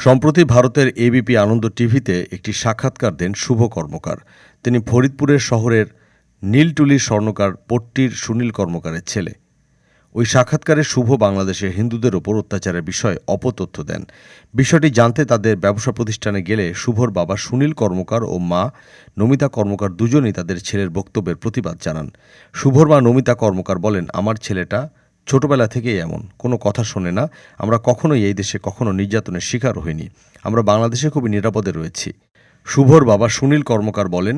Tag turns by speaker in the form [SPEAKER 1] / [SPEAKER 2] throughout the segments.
[SPEAKER 1] সম্প্রতি ভারতের এবিপি আনন্দ টিভিতে একটি সাক্ষাৎকার দেন শুভ কর্মকার। তিনি ফরিদপুরের শহরের নীলটুলির স্বর্ণকার পট্টির সুনীল কর্মকারের ছেলে। ওই সাক্ষাৎকারে শুভ বাংলাদেশের হিন্দুদের ওপর অত্যাচারের বিষয়ে অপতথ্য দেন। বিষয়টি জানতে তাদের ব্যবসা প্রতিষ্ঠানে গেলে শুভর বাবা সুনীল কর্মকার ও মা নমিতা কর্মকার দুজনেই তাদের ছেলের বক্তব্যের প্রতিবাদ জানান। শুভর মা নমিতা কর্মকার বলেন, আমার ছেলেটা ছোটবেলা থেকেই এমন, কোনো কথা শোনে না। আমরা কখনোই এই দেশে কখনো নির্যাতনের শিকার হইনি। আমরা বাংলাদেশে খুবই নিরাপদে রয়েছি। শুভর বাবা সুনীল কর্মকার বলেন,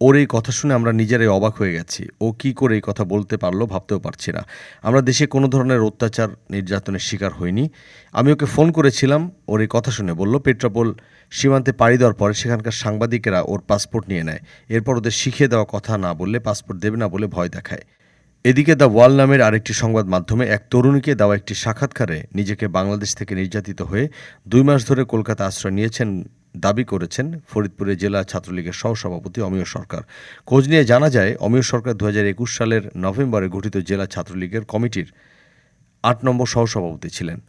[SPEAKER 1] ওর এই কথা শুনে আমরা নিজেরাই অবাক হয়ে গেছি। ও কি করে এই কথা বলতে পারলো ভাবতেও পারছি না। আমরা দেশে কোনো ধরনের অত্যাচার নির্যাতনের শিকার হইনি। আমি ওকে ফোন করেছিলাম, ওর এই কথা শুনে বলল পেট্রাপোল সীমান্তে পাড়ি দেওয়ার পরে সেখানকার সাংবাদিকেরা ওর পাসপোর্ট নিয়ে নেয়। এরপর ওদের শিখিয়ে দেওয়া কথা না বললে পাসপোর্ট দেবে না বলে ভয় দেখায়। এদিকে দ্য ওয়াল নামের আরেকটি সংবাদ মাধ্যমে এক তরুণীকে দেওয়া একটি সাক্ষাৎকারে নিজেকে বাংলাদেশ থেকে নির্যাতিত হয়ে 2 মাস ধরে কলকাতা আশ্রয় নিয়েছেন দাবি করেছেন ফরিদপুরের জেলা ছাত্রলীগের সহসভাপতি অমিয় সরকার। খোঁজ নিয়ে জানা যায়, অমিয় সরকার 2021 সালের নভেম্বরে গঠিত জেলা ছাত্রলীগের কমিটির 8 নম্বর সহসভাপতি ছিলেন।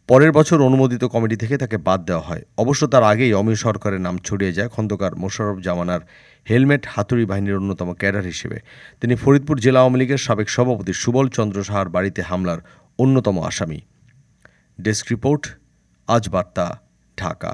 [SPEAKER 1] পরের বছর অনুমোদিত কমিটি থেকে তাকে বাদ দেওয়া হয়। অবশ্য তার আগেই অমিয় সরকারের নাম ছড়িয়ে যায় খন্দকার মোশাররফ জামানার হেলমেট হাতুড়ি বাহিনীর অন্যতম ক্যাডার হিসেবে। তিনি ফরিদপুর জেলা আওয়ামী লীগের সাবেক সভাপতি সুবল চন্দ্র সাহার বাড়িতে হামলার অন্যতম আসামি। ডেস্ক রিপোর্ট, আজ বার্তা, ঢাকা।